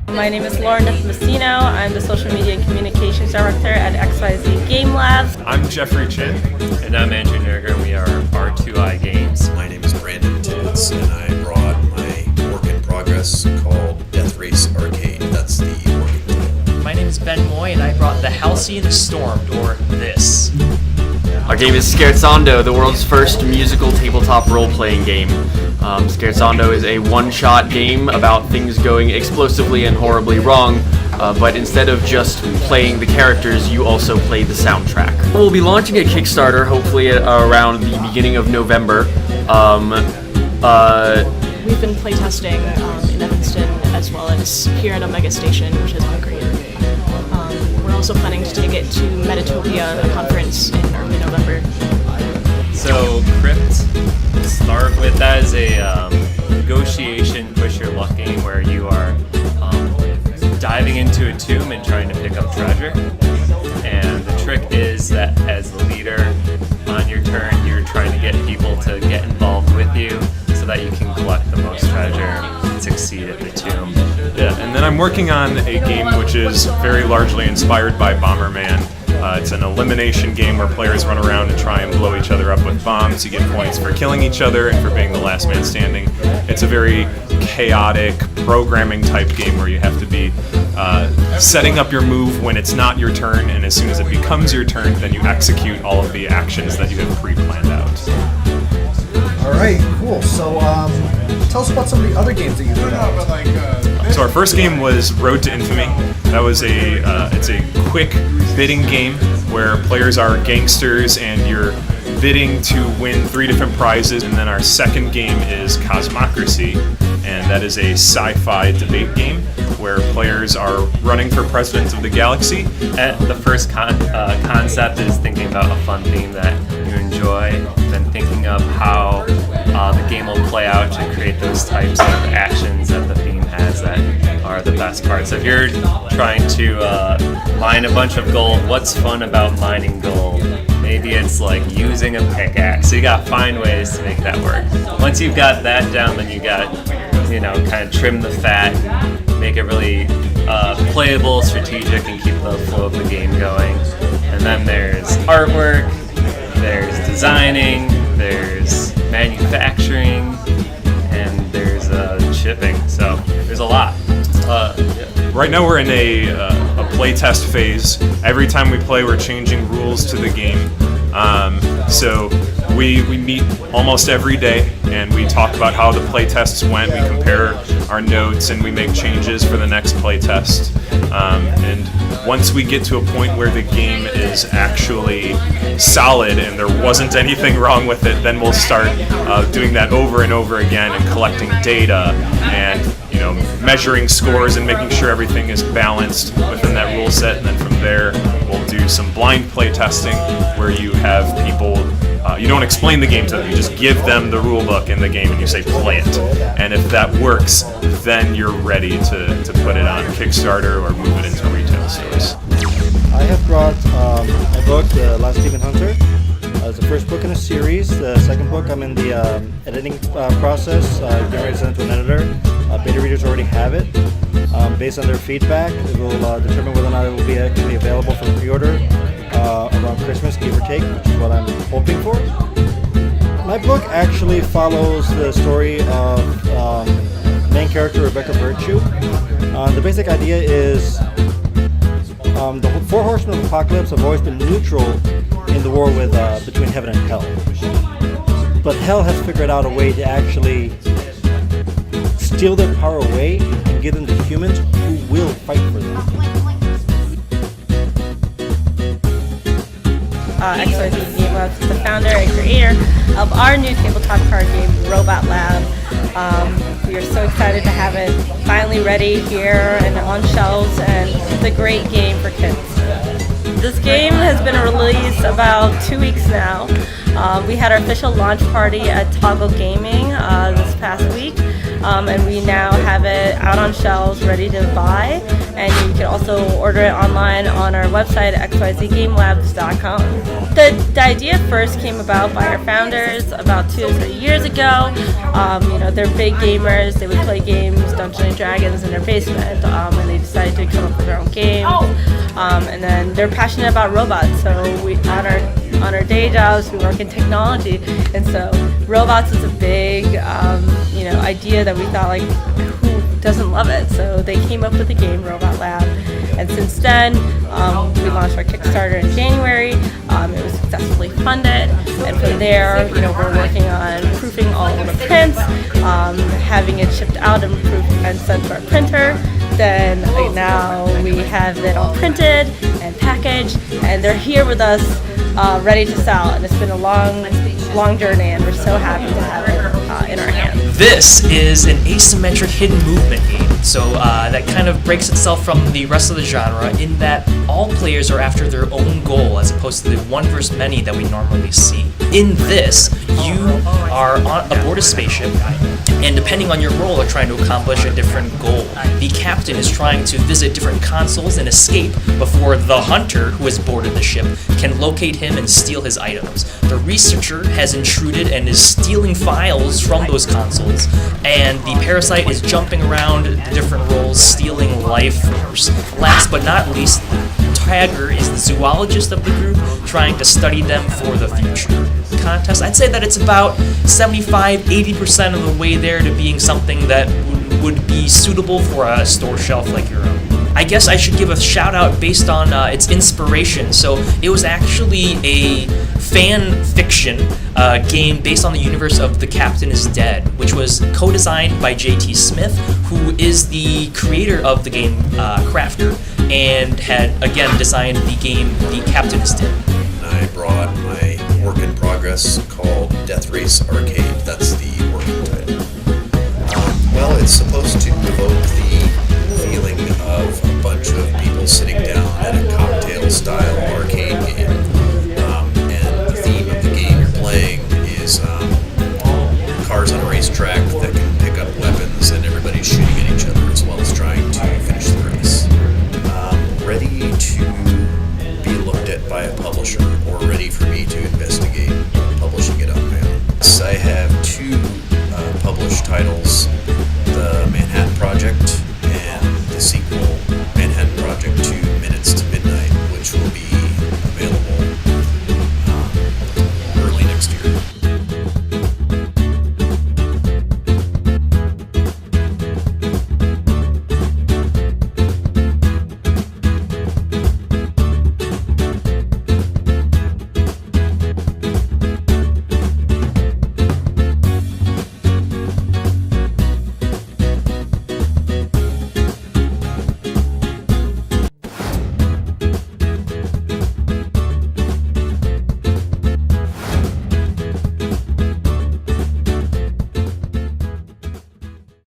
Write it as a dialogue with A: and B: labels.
A: My name is Lauren Messino. I'm the Social Media and Communications Director at XYZ Game Labs.
B: I'm Jeffrey Chin.
C: And I'm Andrew Nerger, and we are R2I Games.
D: My name is Brandon Tibbetts, and I brought my work in progress called Death Race Arcade. That's the working title.
E: My name is Ben Moy, and I brought The Halcyon Stormed, or This.
F: Our game is Scherzando, the world's first musical tabletop role-playing game. Scherzando is a one-shot game about things going explosively and horribly wrong, but instead of just playing the characters, you also play the soundtrack. We'll be launching a Kickstarter, hopefully around the beginning of November.
G: We've been playtesting in Evanston as well as here at Omega Station, which has been great. We're also planning to take it to Metatopia, a conference in early November.
C: So, Crypt, start with that as a negotiation push your luck game where you are diving into a tomb and trying to pick up treasure. And the trick is that as the leader, on your turn, you're trying to get people to get involved with you so that you can collect the most treasure and succeed at the tomb.
B: Yeah, and then I'm working on a game which is very largely inspired by Bomberman. It's an elimination game where players run around and try and blow each other up with bombs. You get points for killing each other and for being the last man standing. It's a very chaotic programming type game where you have to be setting up your move when it's not your turn, and as soon as it becomes your turn, then you execute all of the actions that you have pre-planned out.
H: All right, cool. So tell us about some of the other games that you've done.
B: So our first game was Road to Infamy. That was it's a quick bidding game where players are gangsters and you're bidding to win 3 different prizes. And then our second game is Cosmocracy, and that is a sci-fi debate game where players are running for president of the galaxy.
C: And the first concept is thinking about a fun theme that you enjoy, then thinking of how the game will play out to create those types of actions that the theme has that are the best parts. So if you're trying to mine a bunch of gold, what's fun about mining gold? Maybe it's like using a pickaxe. So you gotta find ways to make that work. Once you've got that down, then you got, kind of trim the fat, make it really playable, strategic, and keep the flow of the game going. And then there's artwork, there's designing, there's manufacturing, and there's shipping. So there's a lot.
B: Right now we're in a playtest phase. Every time we play, we're changing rules to the game. So we meet almost every day, and we talk about how the playtests went. We compare our notes, and we make changes for the next playtest. And once we get to a point where the game is actually solid and there wasn't anything wrong with it, then we'll start doing that over and over again and collecting data and measuring scores and making sure everything is balanced within that rule set. And then from there, we'll do some blind play testing where you have people, you don't explain the game to them, you just give them the rule book in the game and you say play it. And if that works, then you're ready to put it on Kickstarter or move it into retail stores.
I: I have brought a book, The Last Demon Hunter. It's the first book in a series. The second book, I'm in the editing process, getting ready to send it to an editor. Beta readers already have it. Based on their feedback, it will determine whether or not it will be actually available for pre-order around Christmas, give or take, which is what I'm hoping for. My book actually follows the story of main character Rebecca Virtue. The basic idea is the 4 horsemen of apocalypse have always been neutral in the war with between heaven and hell. But hell has figured out a way to actually steal their power away and give them to humans who will fight for them.
A: XYZ Game Labs is the founder and creator of our new tabletop card game, Robot Lab. We are so excited to have it finally ready here and on shelves, and it's a great game for kids. This game has been released about 2 weeks now. We had our official launch party at Toggle Gaming this past week, and we now have it out on shelves ready to buy. and you can also order it online on our website at xyzgamelabs.com. The idea first came about by our founders about 2 or 3 years ago. They're big gamers. They would play games, Dungeons and Dragons, in their basement, and they decided to come up with their own games. And then they're passionate about robots, so we on our day jobs we work in technology, and so robots is a big idea that we thought, like, who doesn't love it? So they came up with the game Robot Lab, and since then we launched our Kickstarter in January. It was successfully funded, and from there, we're working on proofing all of the prints, having it shipped out and proofed and sent to our printer. Then now we have it all printed and packaged, and they're here with us, ready to sell. And it's been a long journey, and we're so happy to have it in our hands.
E: This is an asymmetric hidden movement game, so that kind of breaks itself from the rest of the genre in that all players are after their own goal as opposed to the one versus many that we normally see. In this, you are aboard a spaceship, and depending on your role, are trying to accomplish a different goal. The captain is trying to visit different consoles and escape before the hunter, who has boarded the ship, can locate him and steal his items. The researcher has intruded and is stealing files from those consoles, and the parasite is jumping around the different roles, stealing life force. Last but not least, Tiger is the zoologist of the group, trying to study them for the future contest. I'd say that it's about 75-80% of the way there to being something that would be suitable for a store shelf like your own. I guess I should give a shout out based on its inspiration. So it was actually a fan fiction game based on the universe of The Captain is Dead, which was co-designed by J.T. Smith, who is the creator of the game Crafter, and had again designed the game The Captain is Dead.
D: I brought my work in progress called Death Race Arcade. That's the working title. Well, it's supposed to evoke the feeling of a bunch of people sitting down at a